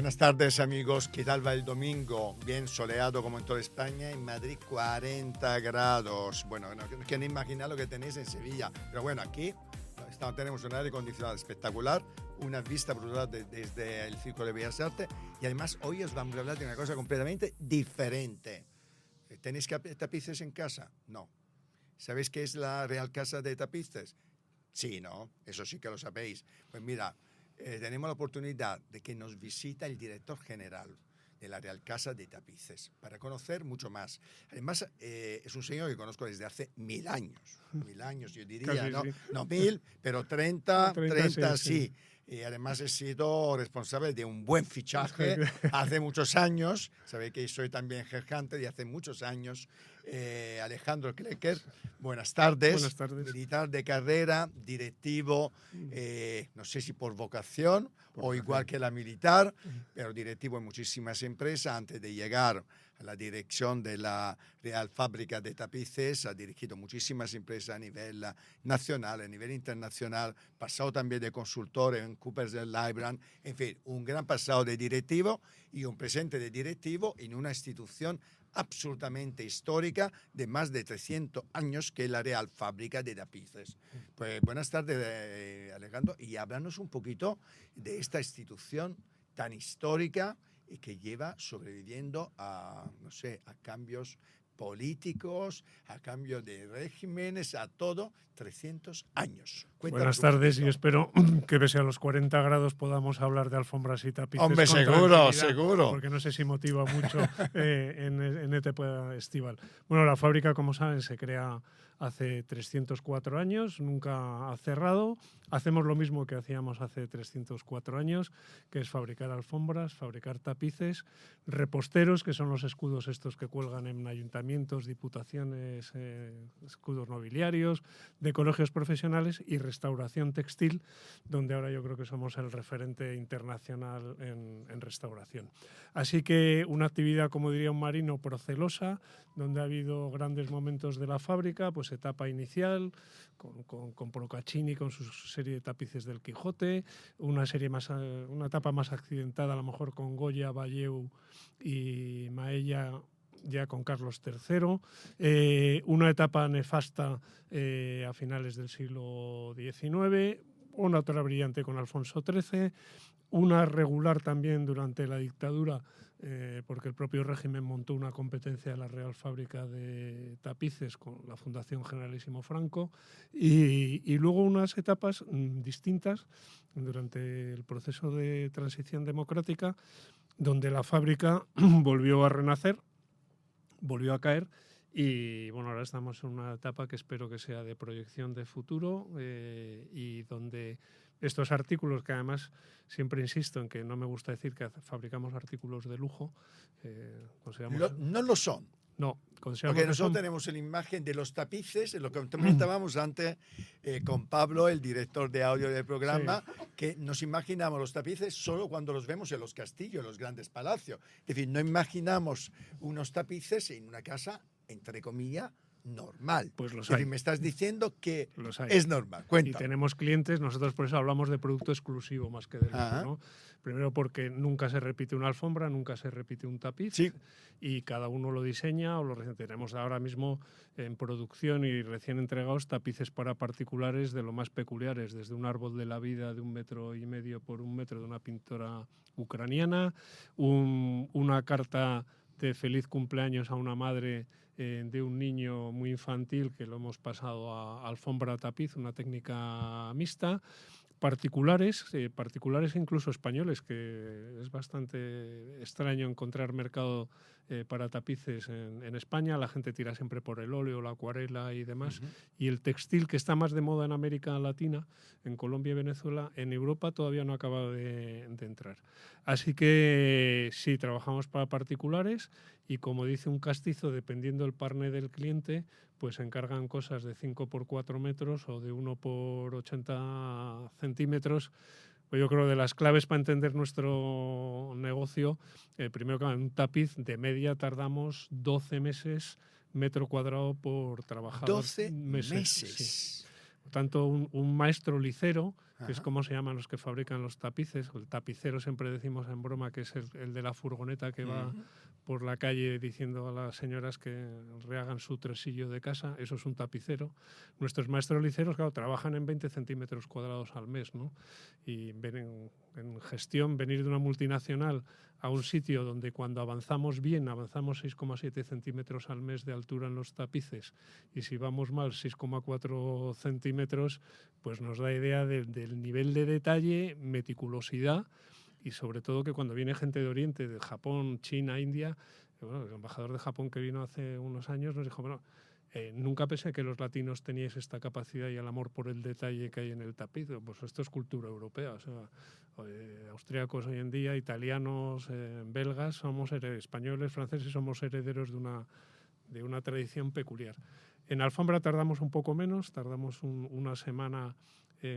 Buenas tardes, amigos. ¿Qué tal va el domingo? Bien soleado como en toda España. En Madrid 40 grados. Bueno, no quiero imaginar lo que tenéis en Sevilla. Pero bueno, aquí tenemos un aire acondicionado espectacular, una vista brutal desde el Círculo de Bellas Artes, y además hoy os vamos a hablar de una cosa completamente diferente. ¿Tenéis tapices en casa? No. ¿Sabéis qué es la Real Casa de Tapices? Sí, ¿no? Eso sí que lo sabéis. Pues mira, tenemos la oportunidad de que nos visita el director general de la Real Casa de Tapices para conocer mucho más. Además, es un señor que conozco desde hace 1000 años. 1000 años, yo diría, Casi, ¿no? sí. No 1000, pero 30 sí. Sí. Y además he sido responsable de un buen fichaje hace muchos años. Sabéis que soy también headhunter y hace muchos años. Alejandro Klecker, buenas tardes. Buenas tardes. Militar de carrera, directivo, no sé si por vocación o igual que la militar, pero directivo en muchísimas empresas. Antes de llegar a la dirección de la Real Fábrica de Tapices, ha dirigido muchísimas empresas a nivel nacional, a nivel internacional, pasado también de consultor en Coopers & Lybrand, en fin, un gran pasado de directivo y un presente de directivo en una institución absolutamente histórica de más de 300 años, que es la Real Fábrica de Tapices. Pues buenas tardes, Alejandro, y háblanos un poquito de esta institución tan histórica y que lleva sobreviviendo a, no sé, a cambios políticos, a cambios de regímenes, a todo, 300 años. Buenas tardes y espero que pese a los 40 grados podamos hablar de alfombras y tapices. Hombre, con seguro, seguro. Porque no sé si motiva mucho en época estival. Bueno, la fábrica, como saben, se crea hace 304 años, nunca ha cerrado. Hacemos lo mismo que hacíamos hace 304 años, que es fabricar alfombras, fabricar tapices, reposteros, que son los escudos estos que cuelgan en ayuntamientos, diputaciones, escudos nobiliarios, de colegios profesionales, y restauración textil, donde ahora yo creo que somos el referente internacional en restauración. Así que una actividad, como diría un marino, procelosa, donde ha habido grandes momentos de la fábrica, pues etapa inicial, con Procaccini, con su serie de tapices del Quijote, una etapa más accidentada, a lo mejor con Goya, Valleu y Maella, ya con Carlos III, una etapa nefasta a finales del siglo XIX, una otra brillante con Alfonso XIII, una regular también durante la dictadura, porque el propio régimen montó una competencia de la Real Fábrica de Tapices con la Fundación Generalísimo Franco, y luego unas etapas distintas durante el proceso de transición democrática, donde la fábrica volvió a renacer, volvió a caer, y bueno, ahora estamos en una etapa que espero que sea de proyección de futuro, y donde estos artículos, que además siempre insisto en que no me gusta decir que fabricamos artículos de lujo, no lo son. No, porque nosotros tenemos la imagen de los tapices, lo que comentábamos antes con Pablo, el director de audio del programa, sí, que nos imaginamos los tapices solo cuando los vemos en los castillos, en los grandes palacios. Es decir, no imaginamos unos tapices en una casa, entre comillas, normal. Pues los es decir, hay. Me estás diciendo que es normal. Cuéntame. Y tenemos clientes, nosotros por eso hablamos de producto exclusivo más que de lujo, ¿no? Primero porque nunca se repite una alfombra, nunca se repite un tapiz, sí, y cada uno lo diseña o lo tenemos ahora mismo en producción y recién entregados tapices para particulares de lo más peculiares, desde un árbol de la vida de 1,5 metros por 1 metro de una pintora ucraniana, una carta de feliz cumpleaños a una madre de un niño muy infantil, que lo hemos pasado a alfombra tapiz, una técnica mixta, particulares incluso españoles, que es bastante extraño encontrar mercado para tapices en España. La gente tira siempre por el óleo, la acuarela y demás. Y el textil, que está más de moda en América Latina, en Colombia y Venezuela, en Europa todavía no ha acabado de entrar. Así que sí, trabajamos para particulares, y como dice un castizo, dependiendo del partner del cliente, pues encargan cosas de 5 por 4 metros o de 1 por 80 centímetros. Pues yo creo que de las claves para entender nuestro negocio, primero que un tapiz de media tardamos 12 meses metro cuadrado por trabajador. 12 meses. Sí. Por tanto, un maestro licero, que Ajá. es como se llaman los que fabrican los tapices, el tapicero siempre decimos en broma que es el de la furgoneta que va por la calle diciendo a las señoras que rehagan su tresillo de casa, eso es un tapicero. Nuestros maestros liceros, claro, trabajan en 20 centímetros cuadrados al mes, ¿no? Y ven en gestión, venir de una multinacional a un sitio donde cuando avanzamos bien, avanzamos 6,7 centímetros al mes de altura en los tapices, y si vamos mal 6,4 centímetros, pues nos da idea del nivel de detalle, meticulosidad, y sobre todo que cuando viene gente de Oriente, de Japón, China, India, bueno, el embajador de Japón que vino hace unos años nos dijo, bueno, nunca pensé que los latinos teníais esta capacidad y el amor por el detalle que hay en el tapiz. Pues esto es cultura europea. O sea, austríacos hoy en día, italianos, belgas, españoles, franceses, somos herederos de una tradición peculiar. En alfombra tardamos un poco menos, tardamos una semana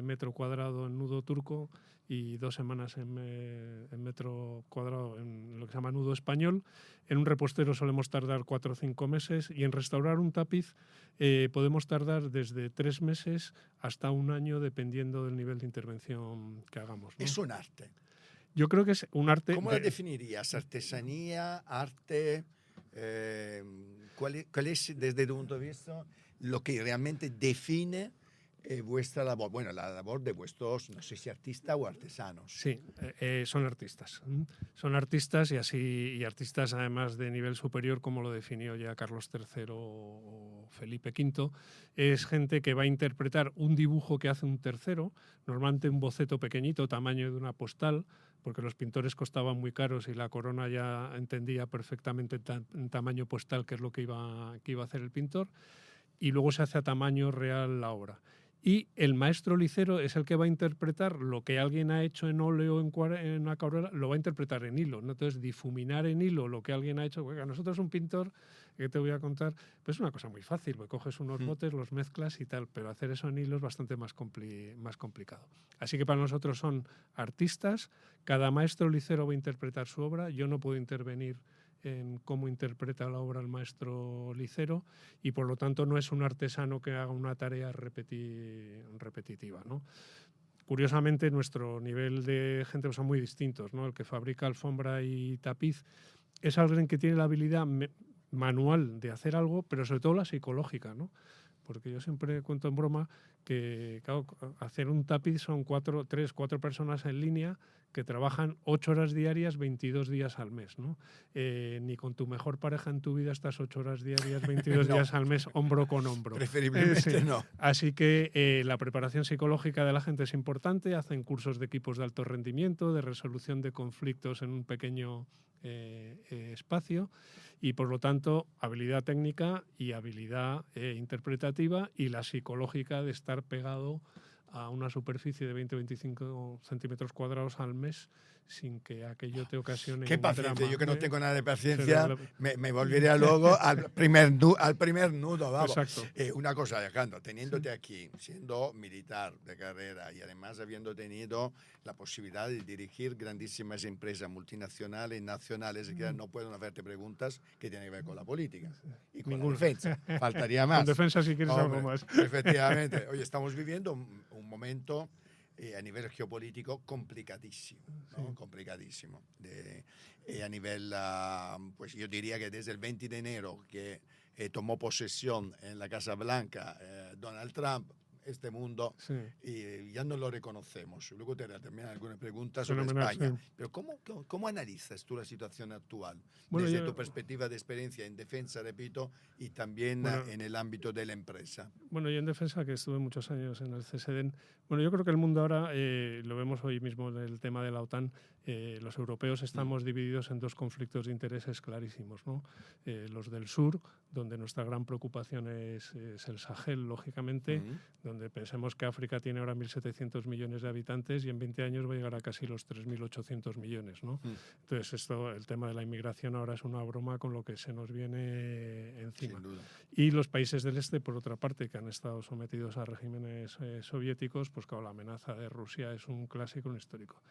metro cuadrado en nudo turco y 2 semanas en metro cuadrado en lo que se llama nudo español. En un repostero solemos tardar 4 o 5 meses y en restaurar un tapiz podemos tardar desde 3 meses hasta 1 año dependiendo del nivel de intervención que hagamos, ¿no? Es un arte. Yo creo que es un arte... ¿Cómo la definirías? ¿Artesanía, arte? ¿Cuál es, desde tu punto de vista, lo que realmente define vuestra labor? Bueno, la labor de vuestros, no sé si artistas o artesanos. Sí, son artistas. Son artistas y artistas además de nivel superior, como lo definió ya Carlos III o Felipe V. Es gente que va a interpretar un dibujo que hace un tercero, normalmente un boceto pequeñito, tamaño de una postal, porque los pintores costaban muy caros y la corona ya entendía perfectamente en tamaño postal qué es lo que iba a hacer el pintor, y luego se hace a tamaño real la obra. Y el maestro licero es el que va a interpretar lo que alguien ha hecho en óleo, en acuarela, lo va a interpretar en hilo, ¿no? Entonces, difuminar en hilo lo que alguien ha hecho, porque a nosotros un pintor, que te voy a contar, pues es una cosa muy fácil, pues coges unos botes, los mezclas y tal, pero hacer eso en hilo es bastante más complicado. Así que para nosotros son artistas, cada maestro licero va a interpretar su obra, yo no puedo intervenir en cómo interpreta la obra el maestro licero y por lo tanto no es un artesano que haga una tarea repetitiva, ¿no? Curiosamente nuestro nivel de gente son muy distintos, ¿no? El que fabrica alfombra y tapiz es alguien que tiene la habilidad manual de hacer algo, pero sobre todo la psicológica, ¿no? Porque yo siempre cuento en broma que, claro, hacer un tapiz son 3, 4 personas en línea que trabajan 8 horas diarias, 22 días al mes, ¿no? Ni con tu mejor pareja en tu vida estas 8 horas diarias, 22 No. días al mes, hombro con hombro. Preferiblemente Sí. no. Así que la preparación psicológica de la gente es importante, hacen cursos de equipos de alto rendimiento, de resolución de conflictos en un pequeño espacio, y por lo tanto habilidad técnica y habilidad interpretativa y la psicológica de estar pegado a una superficie de 20-25 centímetros cuadrados al mes sin que aquello te ocasione Qué un paciencia, drama. yo que no tengo nada de Sí, paciencia, me volvería luego al primer nudo, vamos. Exacto. Una cosa, Alejandro, teniéndote aquí, siendo militar de carrera y además habiendo tenido la posibilidad de dirigir grandísimas empresas multinacionales y nacionales, que no puedo no hacerte preguntas que tienen que ver con la política y con Ninguna. la defensa. Faltaría más. Con defensa si quieres Hombre, algo más. efectivamente. Hoy estamos viviendo un momento a nivel geopolítico complicadísimo, ¿no? Sí. Complicadísimo. A nivel, pues yo diría que desde el 20 de enero que tomó posesión en la Casa Blanca Donald Trump, este mundo, Sí. y ya no lo reconocemos. Luego te haré también algunas preguntas sobre Fenomenal, España. sí. Pero ¿cómo analizas tú la situación actual? Bueno, Desde tu perspectiva de experiencia en defensa, repito, y también en el ámbito de la empresa. Bueno, yo en defensa, que estuve muchos años en el CSDEN, bueno, yo creo que el mundo ahora, lo vemos hoy mismo en el tema de la OTAN, los europeos estamos divididos en 2 conflictos de intereses clarísimos, ¿no? Los del sur, donde nuestra gran preocupación es el Sahel, lógicamente, donde pensemos que África tiene ahora 1.700 millones de habitantes y en 20 años va a llegar a casi los 3.800 millones, ¿no? Entonces, el tema de la inmigración ahora es una broma con lo que se nos viene encima. Sin duda. Y los países del este, por otra parte, que han estado sometidos a regímenes soviéticos, pues claro, la amenaza de Rusia es un clásico, un histórico.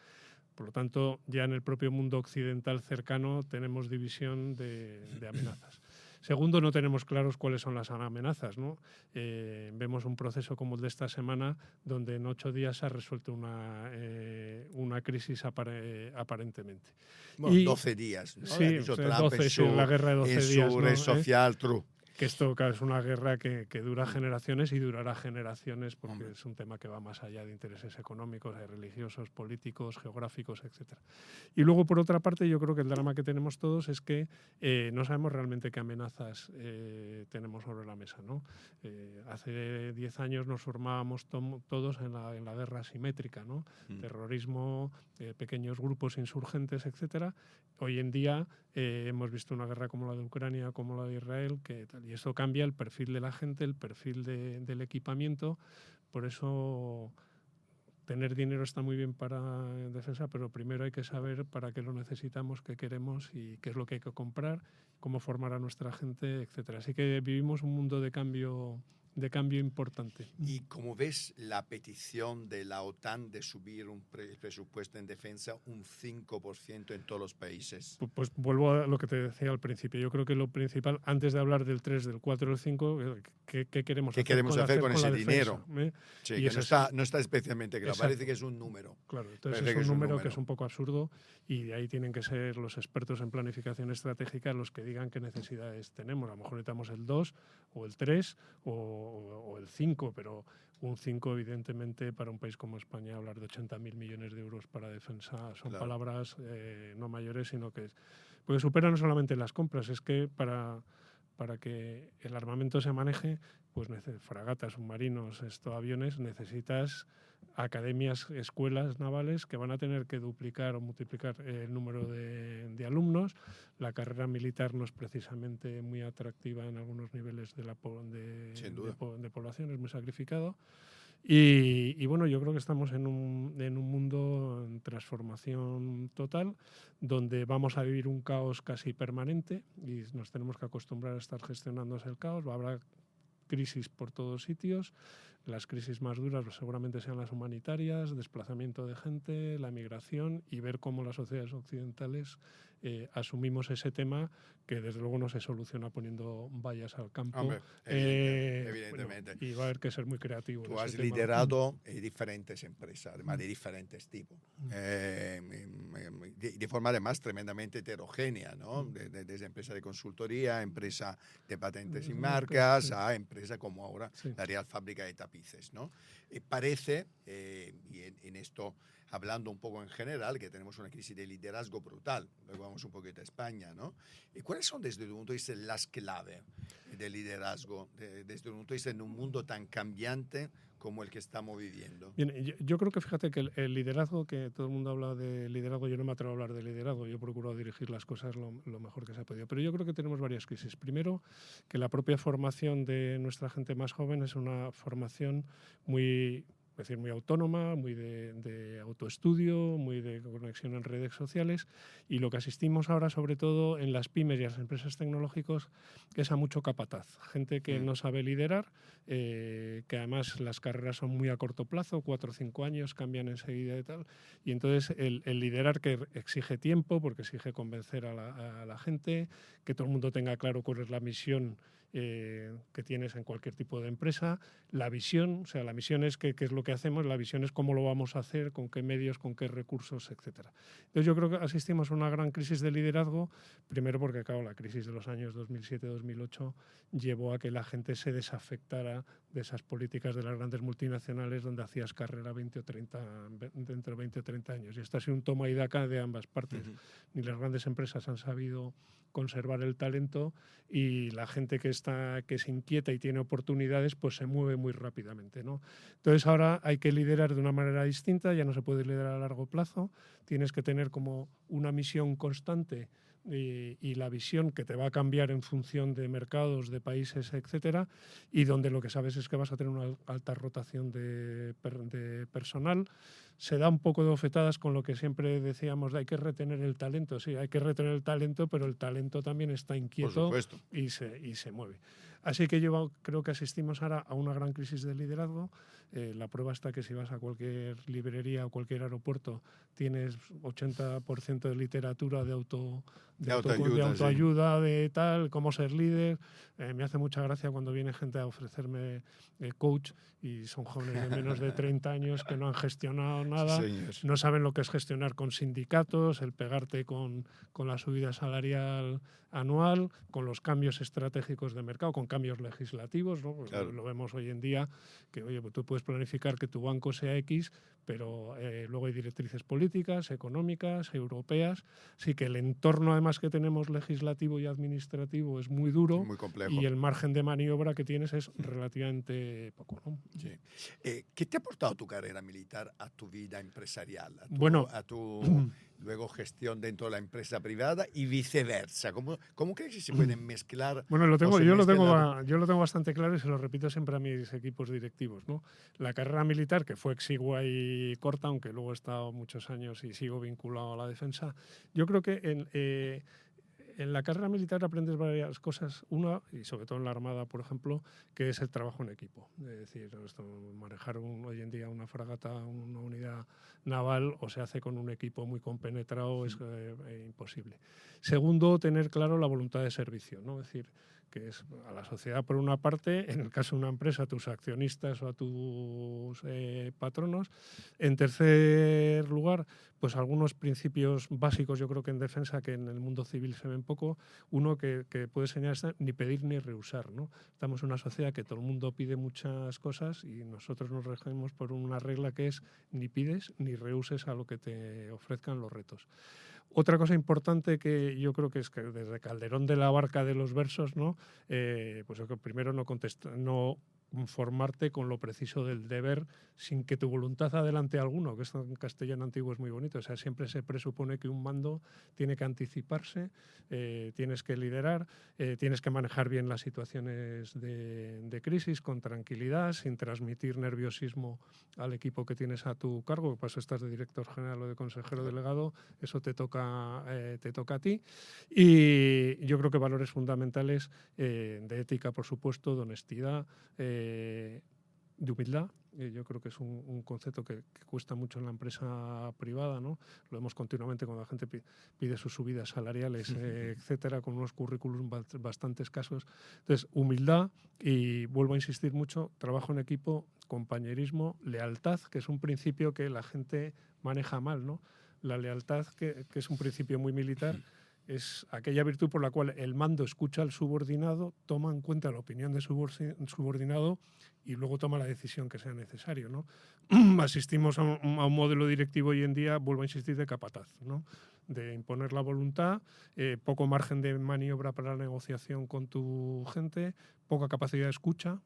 Por lo tanto, ya en el propio mundo occidental cercano tenemos división de amenazas. Segundo, no tenemos claros cuáles son las amenazas, ¿no? Vemos un proceso como el de esta semana, donde en 8 días se ha resuelto una crisis aparentemente. Bueno, 12 días, ¿no? Sí, Ha dicho Trump 12, sí, la guerra de 12 días, su ¿no? red social, True. Que esto, claro, es una guerra que dura generaciones y durará generaciones, porque Hombre. es un tema que va más allá de intereses económicos, religiosos, políticos, geográficos, etcétera. Y luego, por otra parte, yo creo que el drama que tenemos todos es que no sabemos realmente qué amenazas tenemos sobre la mesa, ¿no? Hace 10 años nos formábamos todos en la guerra asimétrica, ¿no? Terrorismo, pequeños grupos insurgentes, etcétera. Hoy en día hemos visto una guerra como la de Ucrania, como la de Israel, y eso cambia el perfil de la gente, el perfil del equipamiento. Por eso tener dinero está muy bien para defensa, pero primero hay que saber para qué lo necesitamos, qué queremos y qué es lo que hay que comprar, cómo formar a nuestra gente, etcétera. Así que vivimos un mundo de cambio importante. ¿Y cómo ves la petición de la OTAN de subir el presupuesto en defensa un 5% en todos los países? Pues vuelvo a lo que te decía al principio. Yo creo que lo principal, antes de hablar del 3, del 4, del 5, ¿qué queremos hacer con ese defensa, dinero? Sí, y que no está especialmente claro. Exacto. Parece que es un número. Claro, entonces es un número que es un poco absurdo, y de ahí tienen que ser los expertos en planificación estratégica los que digan qué necesidades tenemos. A lo mejor necesitamos el 2 o el 3 o el 5, pero un 5, evidentemente, para un país como España, hablar de 80.000 millones de euros para defensa son palabras no mayores, sino que porque supera no solamente las compras, es que para que el armamento se maneje, pues fragatas, submarinos, aviones, necesitas academias, escuelas navales que van a tener que duplicar o multiplicar el número de alumnos. La carrera militar no es precisamente muy atractiva en algunos niveles de población, es muy sacrificado. Y bueno, yo creo que estamos en un mundo en transformación total, donde vamos a vivir un caos casi permanente y nos tenemos que acostumbrar a estar gestionando el caos. Habrá crisis por todos sitios. Las crisis más duras seguramente sean las humanitarias, desplazamiento de gente, la migración, y ver cómo las sociedades occidentales asumimos ese tema, que desde luego no se soluciona poniendo vallas al campo. Hombre, evidentemente. Bueno, y va a haber que ser muy creativo. Tú has liderado diferentes empresas, además de diferentes tipos, de forma además tremendamente heterogénea, ¿no? Desde empresa de consultoría, empresa de patentes y marcas, a empresa como ahora la Real Fábrica de Tapices, ¿no? Parece, y en esto hablando un poco en general, que tenemos una crisis de liderazgo brutal. Luego vamos un poquito a España, ¿no? ¿Y cuáles son, desde tu punto de vista, las claves de liderazgo, desde tu punto de vista, en un mundo tan cambiante como el que estamos viviendo? Bien, yo creo que, fíjate, que el liderazgo, que todo el mundo habla de liderazgo, yo no me atrevo a hablar de liderazgo, yo procuro dirigir las cosas lo mejor que se ha podido. Pero yo creo que tenemos varias crisis. Primero, que la propia formación de nuestra gente más joven es una formación muy autónoma, muy de autoestudio, muy de conexión en redes sociales, y lo que asistimos ahora, sobre todo en las pymes y las empresas tecnológicas, es a mucho capataz, gente que no sabe liderar, que además las carreras son muy a corto plazo, 4 o 5 años, cambian enseguida y tal, y entonces el liderar, que exige tiempo, porque exige convencer a la gente, que todo el mundo tenga claro cuál es la misión que tienes en cualquier tipo de empresa, la visión, o sea, la misión es qué es lo que hacemos, la visión es cómo lo vamos a hacer, con qué medios, con qué recursos, etcétera. Entonces yo creo que asistimos a una gran crisis de liderazgo, primero porque, claro, la crisis de los años 2007-2008 llevó a que la gente se desafectara de esas políticas de las grandes multinacionales donde hacías carrera dentro de 20 o 30 años. Y esto ha sido un toma y daca de ambas partes. Ni las grandes empresas han sabido conservar el talento, y la gente que se inquieta y tiene oportunidades, pues se mueve muy rápidamente, ¿no? Entonces ahora hay que liderar de una manera distinta, ya no se puede liderar a largo plazo, tienes que tener como una misión constante y la visión que te va a cambiar en función de mercados, de países, etcétera, y donde lo que sabes es que vas a tener una alta rotación de personal. Se da un poco de bofetadas con lo que siempre decíamos de hay que retener el talento. Sí, hay que retener el talento, pero el talento también está inquieto y se mueve. Así que yo creo que asistimos ahora a una gran crisis de liderazgo. La prueba está que si vas a cualquier librería o cualquier aeropuerto tienes 80% de literatura de autoayuda, de tal, cómo ser líder. Me hace mucha gracia cuando viene gente a ofrecerme coach y son jóvenes de menos de 30 años que no han gestionado nada, Sí, no saben lo que es gestionar con sindicatos, el pegarte con la subida salarial anual, con los cambios estratégicos de mercado, con cambios legislativos, ¿no? Pues claro. lo vemos hoy en día, que oye, pues tú puedes planificar que tu banco sea X, pero luego hay directrices políticas, económicas, europeas, así que el entorno además que tenemos legislativo y administrativo es muy duro Muy complejo. y el margen de maniobra que tienes es relativamente poco, ¿no? Sí. ¿Qué te ha aportado tu carrera militar a tu vida empresarial, Bueno, a tu luego gestión dentro de la empresa privada y viceversa? ¿Cómo crees que se pueden mezclar? Bueno, o se yo mezclan lo tengo bastante claro y se lo repito siempre a mis equipos directivos, ¿no? La carrera militar, que fue exigua y corta, aunque luego he estado muchos años y sigo vinculado a la defensa, yo creo que en la carrera militar aprendes varias cosas. Una, y sobre todo en la Armada, por ejemplo, que es el trabajo en equipo. Es decir, manejar hoy en día una fragata, una unidad naval, o se hace con un equipo muy compenetrado, es imposible. Segundo, tener claro la voluntad de servicio, ¿no? Es decir, que es a la sociedad por una parte, en el caso de una empresa, a tus accionistas o a tus patronos. En tercer lugar, pues algunos principios básicos, yo creo que en defensa, que en el mundo civil se ven poco. Uno que puede señalar, ni pedir ni rehusar, ¿no? Estamos en una sociedad que todo el mundo pide muchas cosas y nosotros nos regimos por una regla que es ni pides ni rehuses a lo que te ofrezcan los retos. Otra cosa importante que yo creo que es que desde Calderón de la Barca de los versos, ¿no? Pues yo creo que primero no conformarte con lo preciso del deber sin que tu voluntad adelante alguno, que esto en castellano antiguo es muy bonito. O sea, siempre se presupone que un mando tiene que anticiparse, tienes que liderar, tienes que manejar bien las situaciones de crisis con tranquilidad, sin transmitir nerviosismo al equipo que tienes a tu cargo. Pues estás de director general o de consejero delegado, eso te toca a ti. Y yo creo que valores fundamentales de ética, por supuesto, de honestidad, de humildad. Yo creo que es un concepto que cuesta mucho en la empresa privada, ¿no? Lo vemos continuamente cuando la gente pide sus subidas salariales, etcétera, con unos currículums bastante escasos. Entonces, humildad y, vuelvo a insistir mucho, trabajo en equipo, compañerismo, lealtad, que es un principio que la gente maneja mal, ¿no? La lealtad, que es un principio muy militar, es aquella virtud por la cual el mando escucha al subordinado, toma en cuenta la opinión del subordinado y luego toma la decisión que sea necesario, ¿no? Asistimos a un modelo directivo hoy en día, vuelvo a insistir, de capataz, ¿no? De imponer la voluntad, poco margen de maniobra para la negociación con tu gente, poca capacidad de escucha,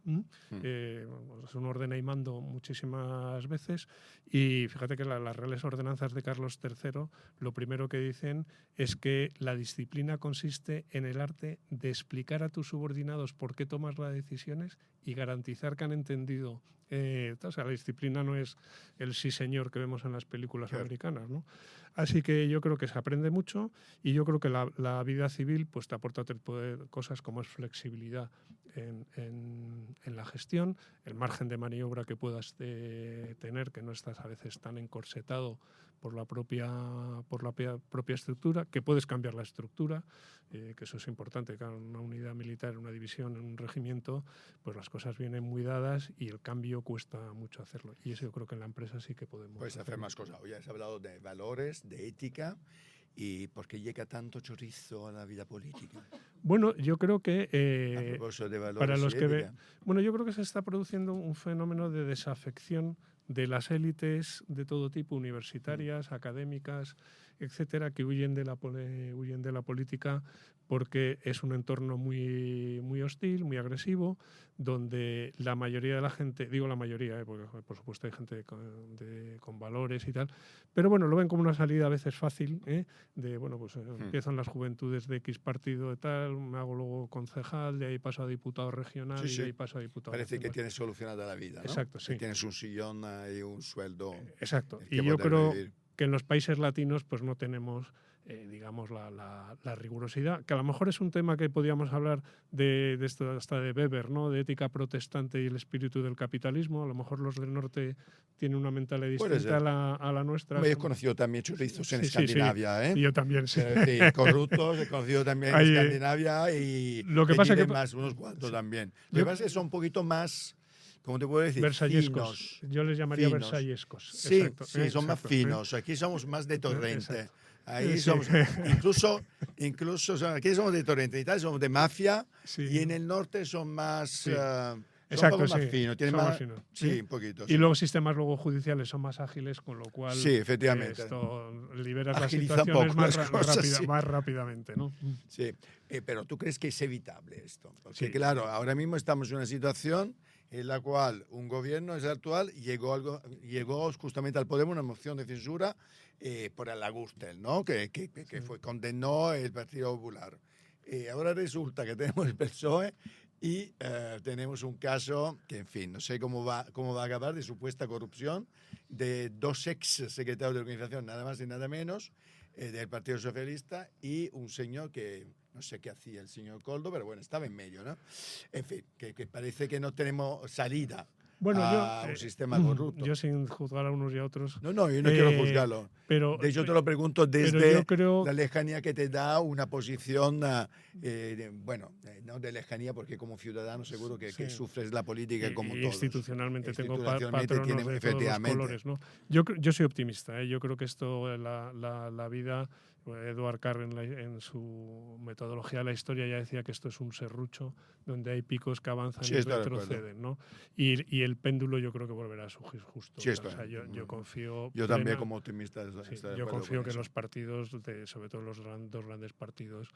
es un ordena y mando muchísimas veces. Y fíjate que las reales ordenanzas de Carlos III, lo primero que dicen es que la disciplina consiste en el arte de explicar a tus subordinados por qué tomas las decisiones y garantizar que han entendido. O sea, la disciplina no es el sí señor que vemos en las películas americanas, ¿no? Así que yo creo que se aprende mucho y yo creo que la vida civil pues te aporta otro tipo de cosas como es flexibilidad en la gestión, el margen de maniobra que puedas tener, que no estás a veces tan encorsetado por la propia estructura, que puedes cambiar la estructura, que eso es importante. Claro, en una unidad militar, en una división, en un regimiento, pues las cosas vienen muy dadas y el cambio cuesta mucho hacerlo. Y eso yo creo que en la empresa sí que podemos. Puedes hacer más cosas. Hoy has hablado de valores, de ética. ¿Y por qué llega tanto chorizo a la vida política? Bueno, yo creo que A propósito de valores para los y que ética. bueno, yo creo que se está produciendo un fenómeno de desafección de las élites de todo tipo, universitarias, académicas, etcétera, que huyen de la política porque es un entorno muy, muy hostil, muy agresivo, donde la mayoría de la gente, digo la mayoría, porque por supuesto hay gente con valores y tal, pero bueno, lo ven como una salida a veces fácil, de bueno, pues empiezan las juventudes de X partido de tal, me hago luego concejal, de ahí paso a diputado regional y de ahí paso a diputado Parece nacional. Que tienes solucionada la vida, ¿no? Exacto, sí. Que tienes un sillón y un sueldo. Exacto. Y yo creo que en los países latinos pues no tenemos digamos, la rigurosidad, que a lo mejor es un tema que podíamos hablar de esto hasta de Weber, ¿no? De ética protestante y el espíritu del capitalismo. A lo mejor los del norte tienen una mentalidad distinta a la nuestra. Yo he conocido también chorizos en Sí, Escandinavia, sí. ¿eh? Y yo también, sí. Sí, corruptos, he conocido también en Escandinavia y lo que pasa más unos cuantos también. Lo que pasa es que son un poquito más, ¿cómo te puedo decir? Versallescos. Yo les llamaría finos. Versallescos. Sí, exacto, sí, son más finos. Aquí somos más de Torrente. Exacto. Ahí somos, incluso aquí somos de Torrente, en Italia somos de mafia y en el norte son más... Sí. Son Exacto, un poco más finos, tienen más finos. Sí, un poquito. Y luego sistemas judiciales son más ágiles, con lo cual sí, efectivamente. Esto liberas Agiliza las situaciones poco más rápidamente, ¿no? Sí, pero ¿tú crees que es evitable esto? Porque claro, ahora mismo estamos en una situación en la cual un gobierno, es actual, llegó justamente al poder una moción de censura por el Gürtel, ¿no? Que condenó el Partido Popular. Ahora resulta que tenemos el PSOE y tenemos un caso que, en fin, no sé cómo va a acabar, de supuesta corrupción de 2 ex secretarios de organización, nada más y nada menos, del Partido Socialista, y un señor que no sé qué hacía el señor Coldo, pero bueno, estaba en medio, ¿no? En fin, que parece que no tenemos salida a un sistema corrupto. Yo, sin juzgar a unos y a otros... No, yo no quiero juzgarlo. Pero, de hecho, te lo pregunto desde creo... la lejanía que te da una posición, no de lejanía, porque como ciudadano seguro que sufres la política como todos. Institucionalmente tengo patronos de todos los colores, ¿no? Yo soy optimista, ¿eh? Yo creo que esto, la vida... Eduard Carr en su metodología de la historia ya decía que esto es un serrucho donde hay picos que avanzan y retroceden, ¿no? Y el péndulo yo creo que volverá a su justo. Sí, yo confío... Yo también como optimista. Yo confío que los partidos, sobre todo los dos grandes partidos,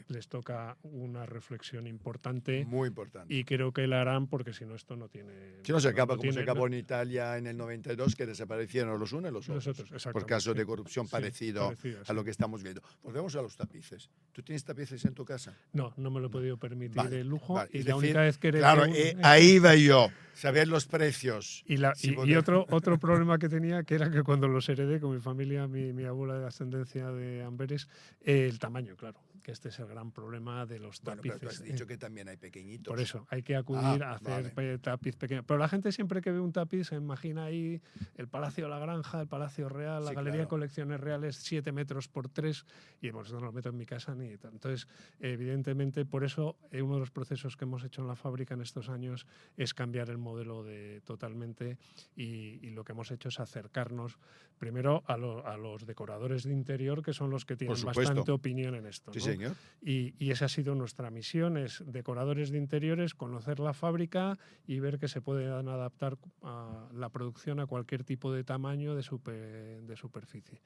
les toca una reflexión importante. Muy importante. Y creo que la harán porque si no esto no tiene... Si no se acaba como se acabó en Italia en el 92, que desaparecieron los unos y los otros. Por casos de corrupción parecido a lo que estamos viendo. Volvemos a los tapices. ¿Tú tienes tapices en tu casa? No me lo he podido permitir el lujo. Vale. Y la única vez que heredé... Claro, ahí va yo, saber los precios. Y otro problema que tenía, que era que cuando los heredé con mi familia, mi abuela de ascendencia de Amberes, el tamaño, claro, que este es el gran problema de los tapices. Pero tú has dicho que también hay pequeñitos. Por eso, hay que acudir a hacer tapiz pequeño. Pero la gente siempre que ve un tapiz se imagina ahí el Palacio de la Granja, el Palacio Real, la Galería de Colecciones Reales, 7 metros por 3, y bueno, eso no lo meto en mi casa ni tal. Entonces, evidentemente, por eso uno de los procesos que hemos hecho en la fábrica en estos años es cambiar el modelo totalmente, y lo que hemos hecho es acercarnos primero a los decoradores de interior, que son los que tienen bastante opinión en esto, ¿no? Sí, señor. Y esa ha sido nuestra misión, es decoradores de interiores, conocer la fábrica y ver que se pueden adaptar a la producción a cualquier tipo de tamaño de superficie.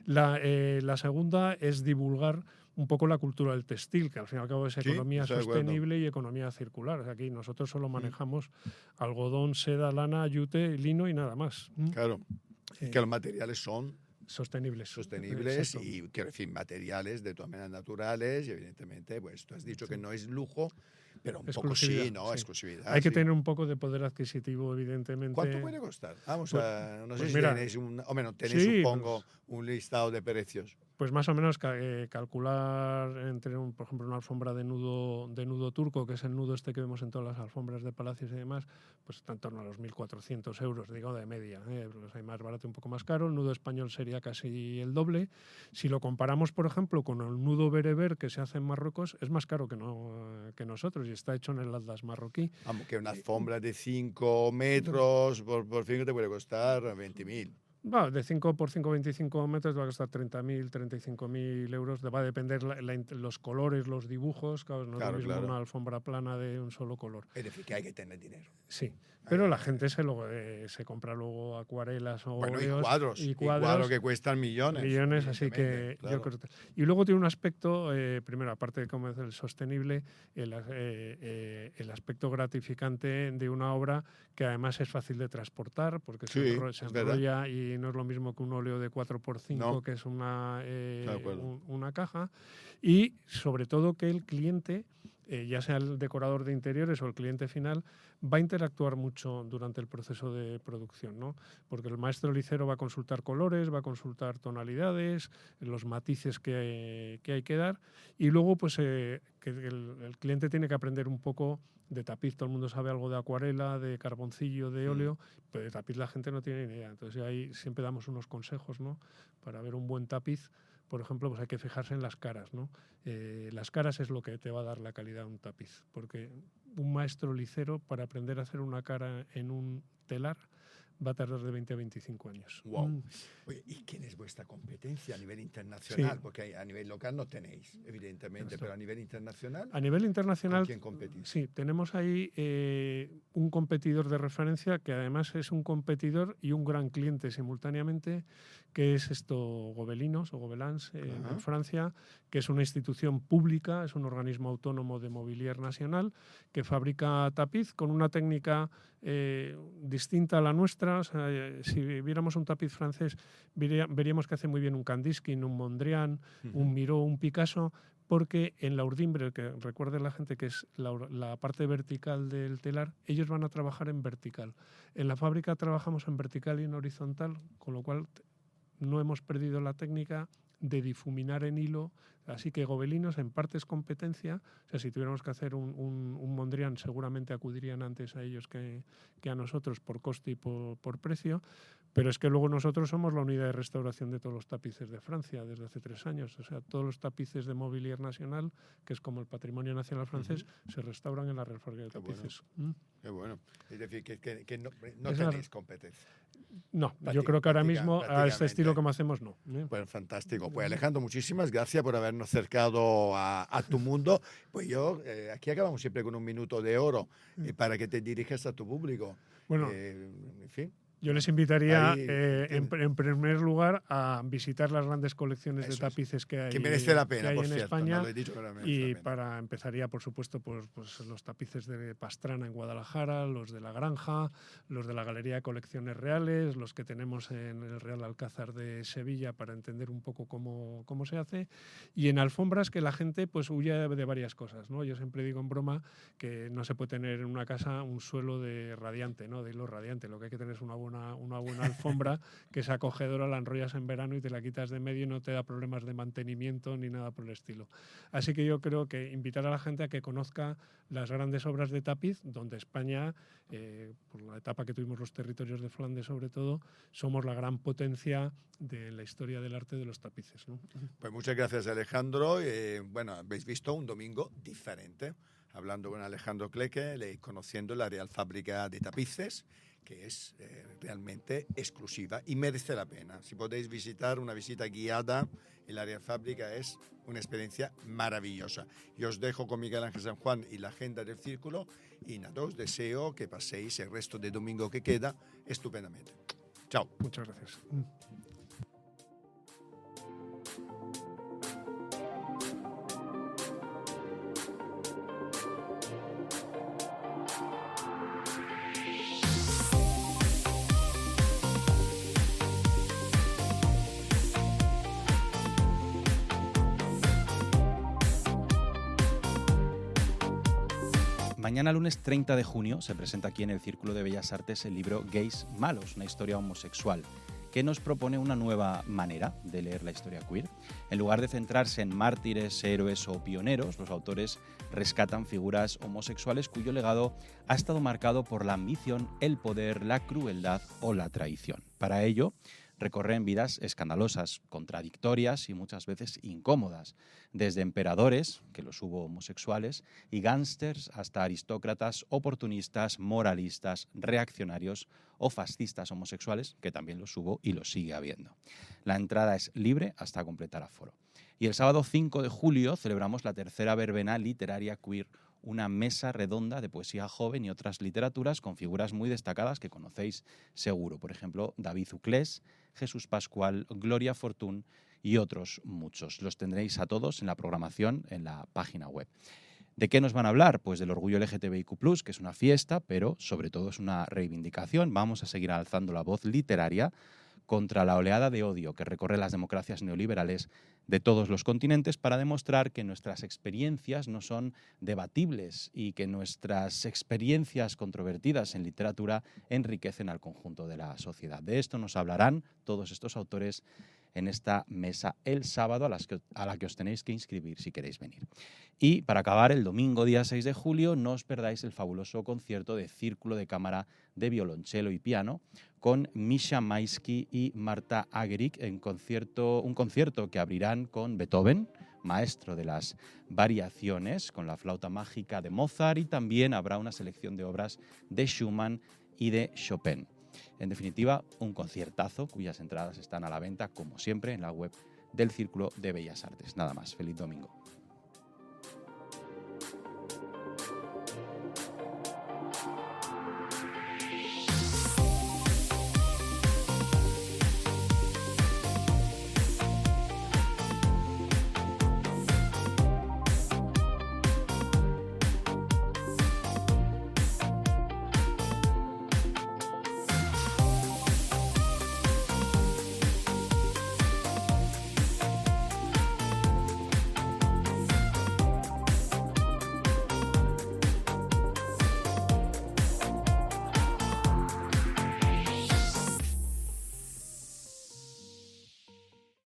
La segunda es divulgar un poco la cultura del textil, que al fin y al cabo es economía sostenible y economía circular. O sea, aquí nosotros solo manejamos algodón, seda, lana, yute, lino y nada más. Claro, que los materiales son sostenibles y, quiero decir, materiales de todas maneras naturales, y evidentemente, pues tú has dicho que no es lujo, pero un poco sí, ¿no? Exclusividad. Hay que tener un poco de poder adquisitivo, evidentemente. ¿Cuánto puede costar? No sé si tenéis, supongo, un listado de precios. Pues más o menos calcular entre, por ejemplo, una alfombra de nudo turco, que es el nudo este que vemos en todas las alfombras de palacios y demás, pues está en torno a los 1.400 euros, digo, de media. Los hay más barato y un poco más caro. El nudo español sería casi el doble. Si lo comparamos, por ejemplo, con el nudo bereber que se hace en Marruecos, es más caro que nosotros y está hecho en el Atlas marroquí. Vamos, que una alfombra de 5 metros por fin te puede costar 20.000. De 5 por 5, 25 metros va a costar 30.000, 35.000 euros. Va a depender los colores, los dibujos. Claro, no es lo mismo una alfombra plana de un solo color. Es decir, que hay que tener dinero. Sí, pero la gente se compra luego acuarelas o óleos y cuadros que cuestan millones. Así que yo creo que... Y luego tiene un aspecto, primero, aparte de cómo es el sostenible, el aspecto gratificante de una obra que además es fácil de transportar porque se enrolla y no es lo mismo que un óleo de 4x5, que es una caja. Y sobre todo que el cliente ya sea el decorador de interiores o el cliente final, va a interactuar mucho durante el proceso de producción, ¿no? Porque el maestro licero va a consultar colores, va a consultar tonalidades, los matices que hay que dar, y luego pues que el cliente tiene que aprender un poco de tapiz. Todo el mundo sabe algo de acuarela, de carboncillo, de óleo, pero de tapiz la gente no tiene ni idea. Entonces ahí siempre damos unos consejos, ¿no? Para ver un buen tapiz, por ejemplo, pues hay que fijarse en las caras, ¿no? Las caras es lo que te va a dar la calidad de un tapiz, porque un maestro licero, para aprender a hacer una cara en un telar, va a tardar de 20 a 25 años. Wow. Oye, ¿y quién es vuestra competencia a nivel internacional? Sí. Porque a nivel local no tenéis, evidentemente, pero a nivel internacional, A nivel internacional, ¿con quién competís? sí, tenemos ahí un competidor de referencia que además es un competidor y un gran cliente simultáneamente, que es Gobelinos o Gobelins en Francia, que es una institución pública, es un organismo autónomo de mobilier nacional que fabrica tapiz con una técnica distinta a la nuestra. O sea, si viéramos un tapiz francés, veríamos que hace muy bien un Kandinsky, un Mondrian, un Miró, un Picasso, porque en la urdimbre, que recuerde la gente que es la parte vertical del telar, ellos van a trabajar en vertical. En la fábrica trabajamos en vertical y en horizontal, con lo cual no hemos perdido la técnica de difuminar en hilo. Así que Gobelinos en parte es competencia. O sea, si tuviéramos que hacer un Mondrian, seguramente acudirían antes a ellos que a nosotros por coste y por precio. Pero es que luego nosotros somos la unidad de restauración de todos los tapices de Francia desde hace 3 años. O sea, todos los tapices de mobilier nacional, que es como el patrimonio nacional francés, se restauran en la Real Fábrica de Tapices. Bueno. Qué bueno. Es decir, que no tenéis competencia. No, yo creo que ahora mismo a este estilo como hacemos no. Bueno, fantástico. Pues Alejandro, muchísimas gracias por habernos acercado a tu mundo. Pues yo, aquí acabamos siempre con un minuto de oro para que te dirijas a tu público. Bueno, en fin. Yo les invitaría, en primer lugar, a visitar las grandes colecciones de tapices que hay, que merece la pena, en cierto, España. no lo he dicho, pero y empezaría, por supuesto, pues los tapices de Pastrana en Guadalajara, los de La Granja, los de la Galería de Colecciones Reales, los que tenemos en el Real Alcázar de Sevilla, para entender un poco cómo se hace. Y en alfombras, que la gente pues huya de varias cosas, ¿no? Yo siempre digo en broma que no se puede tener en una casa un suelo de radiante, ¿no? De hilo radiante. Lo que hay que tener es una buena alfombra que es acogedora, la enrollas en verano y te la quitas de medio y no te da problemas de mantenimiento ni nada por el estilo. Así que yo creo que invitar a la gente a que conozca las grandes obras de tapiz, donde España, por la etapa que tuvimos los territorios de Flandes sobre todo, somos la gran potencia de la historia del arte de los tapices, ¿no? Pues muchas gracias, Alejandro. Bueno, habéis visto un domingo diferente, hablando con Alejandro Cleque, conociendo la Real Fábrica de Tapices, que es realmente exclusiva y merece la pena. Si podéis visitar, una visita guiada en la Real Fábrica es una experiencia maravillosa. Y os dejo con Miguel Ángel San Juan y la agenda del Círculo, y nada, os deseo que paséis el resto de domingo que queda estupendamente. Chao. Muchas gracias. Mañana, lunes 30 de junio, se presenta aquí en el Círculo de Bellas Artes el libro Gays Malos, una historia homosexual, que nos propone una nueva manera de leer la historia queer. En lugar de centrarse en mártires, héroes o pioneros, los autores rescatan figuras homosexuales cuyo legado ha estado marcado por la ambición, el poder, la crueldad o la traición. Para ello, recorren vidas escandalosas, contradictorias y muchas veces incómodas, desde emperadores, que los hubo homosexuales, y gángsters hasta aristócratas, oportunistas, moralistas, reaccionarios o fascistas homosexuales, que también los hubo y los sigue habiendo. La entrada es libre hasta completar aforo. Y el sábado 5 de julio celebramos la tercera verbena literaria queer, una mesa redonda de poesía joven y otras literaturas con figuras muy destacadas que conocéis seguro. Por ejemplo, David Uclés, Jesús Pascual, Gloria Fortún y otros muchos. Los tendréis a todos en la programación en la página web. ¿De qué nos van a hablar? Pues del orgullo LGTBIQ+, que es una fiesta, pero sobre todo es una reivindicación. Vamos a seguir alzando la voz literaria contra la oleada de odio que recorre las democracias neoliberales de todos los continentes, para demostrar que nuestras experiencias no son debatibles y que nuestras experiencias controvertidas en literatura enriquecen al conjunto de la sociedad. De esto nos hablarán todos estos autores en esta mesa el sábado, a la que os tenéis que inscribir si queréis venir. Y para acabar, el domingo día 6 de julio, no os perdáis el fabuloso concierto de Círculo de Cámara de violonchelo y piano con Misha Maisky y Marta Agerik, un concierto que abrirán con Beethoven, maestro de las variaciones, con la flauta mágica de Mozart, y también habrá una selección de obras de Schumann y de Chopin. En definitiva, un conciertazo cuyas entradas están a la venta, como siempre, en la web del Círculo de Bellas Artes. Nada más, feliz domingo.